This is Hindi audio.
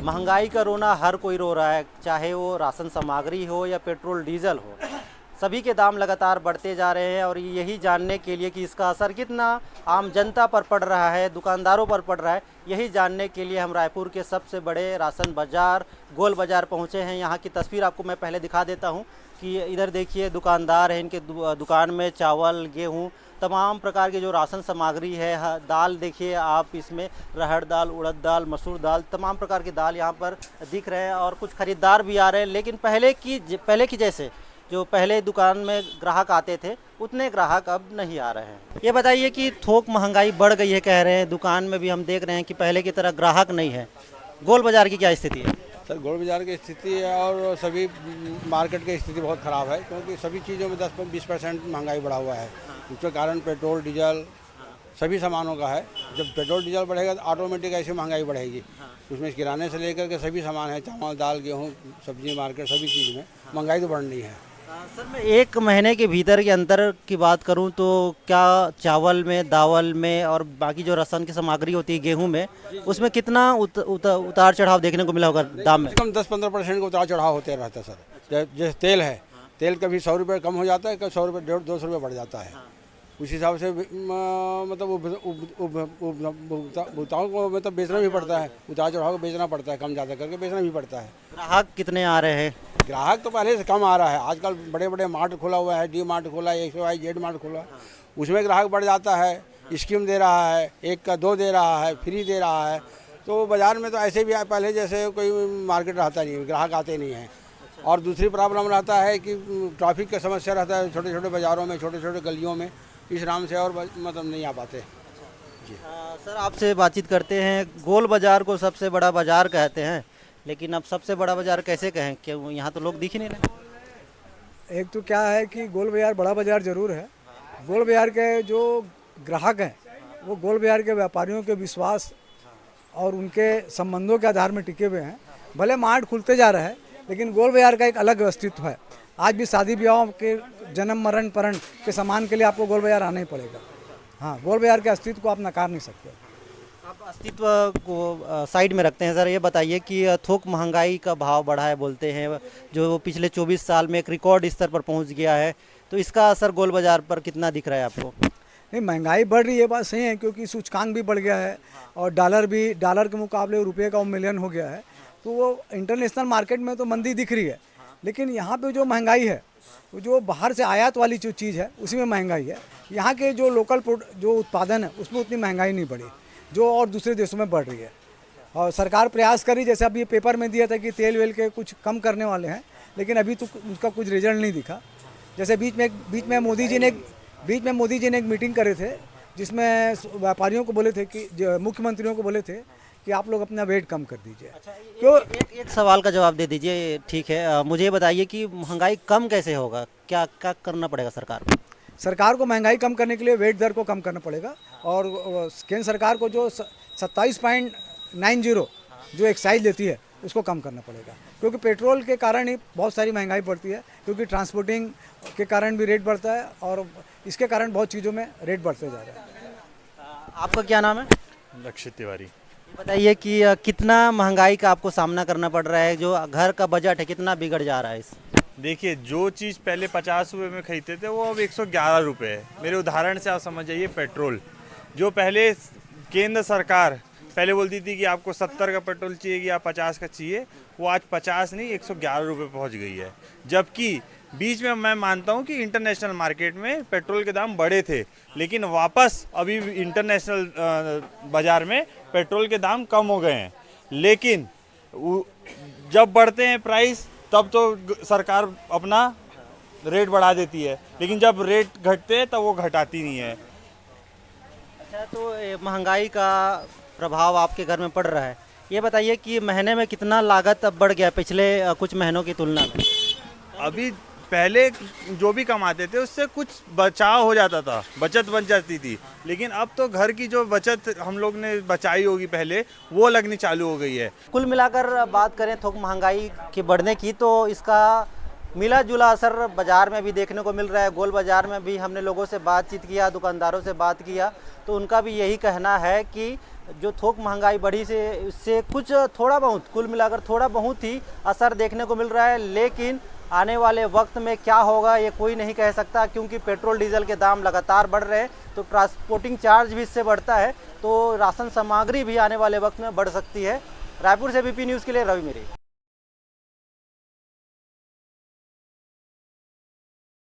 महंगाई का रोना हर कोई रो रहा है, चाहे वो राशन सामग्री हो या पेट्रोल डीजल हो। सभी के दाम लगातार बढ़ते जा रहे हैं और यही जानने के लिए कि इसका असर कितना आम जनता पर पड़ रहा है, दुकानदारों पर पड़ रहा है, यही जानने के लिए हम रायपुर के सबसे बड़े राशन बाज़ार गोल बाज़ार पहुंचे हैं। यहाँ की तस्वीर आपको मैं पहले दिखा देता हूं कि इधर देखिए दुकानदार हैं, इनके दुकान में चावल, गेहूं, तमाम प्रकार के जो राशन सामग्री है, दाल देखिए आप, इसमें रहड़ दाल, उड़द दाल, मसूर दाल, तमाम प्रकार की दाल यहाँ पर दिख रहे हैं और कुछ ख़रीदार भी आ रहे हैं। लेकिन पहले की जैसे जो पहले दुकान में ग्राहक आते थे उतने ग्राहक अब नहीं आ रहे हैं। ये बताइए कि थोक महंगाई बढ़ गई है कह रहे हैं, दुकान में भी हम देख रहे हैं कि पहले की तरह ग्राहक नहीं है। गोल बाज़ार की क्या स्थिति है? सर, गोल बाज़ार की स्थिति है और सभी मार्केट की स्थिति बहुत ख़राब है, क्योंकि सभी चीज़ों में 10-20% महंगाई बढ़ा हुआ है। उसके कारण पेट्रोल, डीजल सभी सामानों का है। जब पेट्रोल डीजल बढ़ेगा तो ऑटोमेटिक ऐसी महंगाई बढ़ेगी। उसमें किराने से लेकर के सभी सामान है, चावल, दाल, गेहूँ, सब्जी, मार्केट, सभी चीज़ में महंगाई तो बढ़नी है। सर, मैं एक महीने के भीतर के अंतर की बात करूं तो क्या चावल में, दावल में और बाकी जो राशन की सामग्री होती है गेहूं में, उसमें कितना उतार चढ़ाव देखने को मिला होगा दाम में? कम 10-15% का उतार चढ़ाव होते रहता है सर। जैसे तेल है, तेल कभी 100 रुपये कम हो जाता है, कभी 100 रुपये, 150-200 रुपये बढ़ जाता है। उस हिसाब से मतलब उपभोक्ताओं को मतलब बेचना भी पड़ता है, उतार चढ़ाव को बेचना पड़ता है, कम ज़्यादा करके बेचना भी पड़ता है। ग्राहक कितने आ रहे हैं? ग्राहक तो पहले से कम आ रहा है। आजकल बड़े बड़े मार्ट खुला हुआ है, डी मार्ट खुला है, XYZ मार्ट खुला, उसमें ग्राहक बढ़ जाता है। स्कीम दे रहा है, 1 का 2 दे रहा है, फ्री दे रहा है। तो बाज़ार में तो ऐसे भी पहले जैसे कोई मार्केट रहता नहीं है, ग्राहक आते नहीं हैं। और दूसरी प्रॉब्लम रहता है कि ट्रैफिक का समस्या रहता है छोटे छोटे बाज़ारों में, छोटे छोटे गलियों में, इस नाम से और मतलब नहीं आ पाते जी। सर, आपसे बातचीत करते हैं। गोल बाज़ार को सबसे बड़ा बाज़ार कहते हैं, लेकिन अब सबसे बड़ा बाज़ार कैसे कहें, क्यों यहाँ तो लोग दिख ही नहीं रहे? एक तो क्या है कि गोल बाज़ार बड़ा बाज़ार ज़रूर है। गोल बाज़ार के जो ग्राहक हैं वो गोल बाज़ार के व्यापारियों के विश्वास और उनके संबंधों के आधार में टिके हुए हैं। भले मार्ट खुलते जा रहा है, लेकिन गोल बाज़ार का एक अलग अस्तित्व है। आज भी शादी ब्याह के, जन्म मरण परण के सामान के लिए आपको गोल बाज़ार आना ही पड़ेगा। हाँ, गोल बाज़ार के अस्तित्व को आप नकार नहीं सकते। आप अस्तित्व को साइड में रखते हैं सर, ये बताइए कि थोक महंगाई का भाव बढ़ा है बोलते हैं, जो पिछले 24 साल में एक रिकॉर्ड स्तर पर पहुंच गया है, तो इसका असर गोल बाज़ार पर कितना दिख रहा है आपको? नहीं, महंगाई बढ़ रही है, बात सही है, क्योंकि सूचकांक भी बढ़ गया है और डॉलर के मुकाबले रुपये का मिलियन हो गया है। तो वो इंटरनेशनल मार्केट में तो मंदी दिख रही है, लेकिन यहाँ पे जो महंगाई है वो जो बाहर से आयात वाली जो चीज़ है उसी में महंगाई है। यहाँ के जो लोकल जो उत्पादन है उसमें उतनी महंगाई नहीं बढ़ी जो और दूसरे देशों में बढ़ रही है। और सरकार प्रयास करी, जैसे अभी पेपर में दिया था कि तेल वेल के कुछ कम करने वाले हैं, लेकिन अभी तो उसका कुछ रिजल्ट नहीं दिखा। जैसे बीच में मोदी जी ने एक मीटिंग करे थे, जिसमें व्यापारियों को बोले थे कि मुख्यमंत्रियों को बोले थे कि आप लोग अपना वेट कम कर दीजिए। अच्छा, क्यों? एक सवाल का जवाब दे दीजिए। ठीक है, मुझे ये बताइए कि महंगाई कम कैसे होगा, क्या क्या करना पड़ेगा सरकार को? सरकार को महंगाई कम करने के लिए वेट दर को कम करना पड़ेगा और केंद्र सरकार को जो 27.90 जो एक्साइज देती है उसको कम करना पड़ेगा, क्योंकि पेट्रोल के कारण ही बहुत सारी महंगाई बढ़ती है, क्योंकि ट्रांसपोर्टिंग के कारण भी रेट बढ़ता है और इसके कारण बहुत चीज़ों में रेट बढ़ते जा रहा है। आपका क्या नाम है? लक्षित तिवारी। बताइए कि कितना महंगाई का आपको सामना करना पड़ रहा है, जो घर का बजट है कितना बिगड़ जा रहा है इस? देखिए, जो चीज़ पहले 50 रुपये में खरीदते थे वो अब 111 रुपये है। मेरे उदाहरण से आप समझ जाइए, पेट्रोल जो पहले केंद्र सरकार पहले बोलती थी कि आपको 70 का पेट्रोल चाहिए या 50 का चाहिए, वो आज 50 नहीं 111 रुपये पहुँच गई है। जबकि बीच में मैं मानता हूँ कि इंटरनेशनल मार्केट में पेट्रोल के दाम बढ़े थे, लेकिन वापस अभी इंटरनेशनल बाज़ार में पेट्रोल के दाम कम हो गए हैं। लेकिन जब बढ़ते हैं प्राइस तब तो सरकार अपना रेट बढ़ा देती है, लेकिन जब रेट घटते हैं तब वो घटाती नहीं है। अच्छा, तो महंगाई का प्रभाव आपके घर में पड़ रहा है। ये बताइए कि महीने में कितना लागत अब बढ़ गया पिछले कुछ महीनों की तुलना में? अभी पहले जो भी कमाते थे उससे कुछ बचाव हो जाता था, बचत बन जाती थी, लेकिन अब तो घर की जो बचत हम लोग ने बचाई होगी पहले वो लगनी चालू हो गई है। कुल मिलाकर बात करें थोक महंगाई के बढ़ने की, तो इसका मिला जुला असर बाज़ार में भी देखने को मिल रहा है। गोल बाज़ार में भी हमने लोगों से बातचीत किया, दुकानदारों से बात किया, तो उनका भी यही कहना है कि जो थोक महंगाई बढ़ी से इससे कुछ थोड़ा बहुत, कुल मिलाकर थोड़ा बहुत ही असर देखने को मिल रहा है। लेकिन आने वाले वक्त में क्या होगा ये कोई नहीं कह सकता, क्योंकि पेट्रोल डीजल के दाम लगातार बढ़ रहे हैं, तो ट्रांसपोर्टिंग चार्ज भी इससे बढ़ता है, तो राशन सामग्री भी आने वाले वक्त में बढ़ सकती है। रायपुर से बीपी न्यूज़ के लिए रवि मेरी।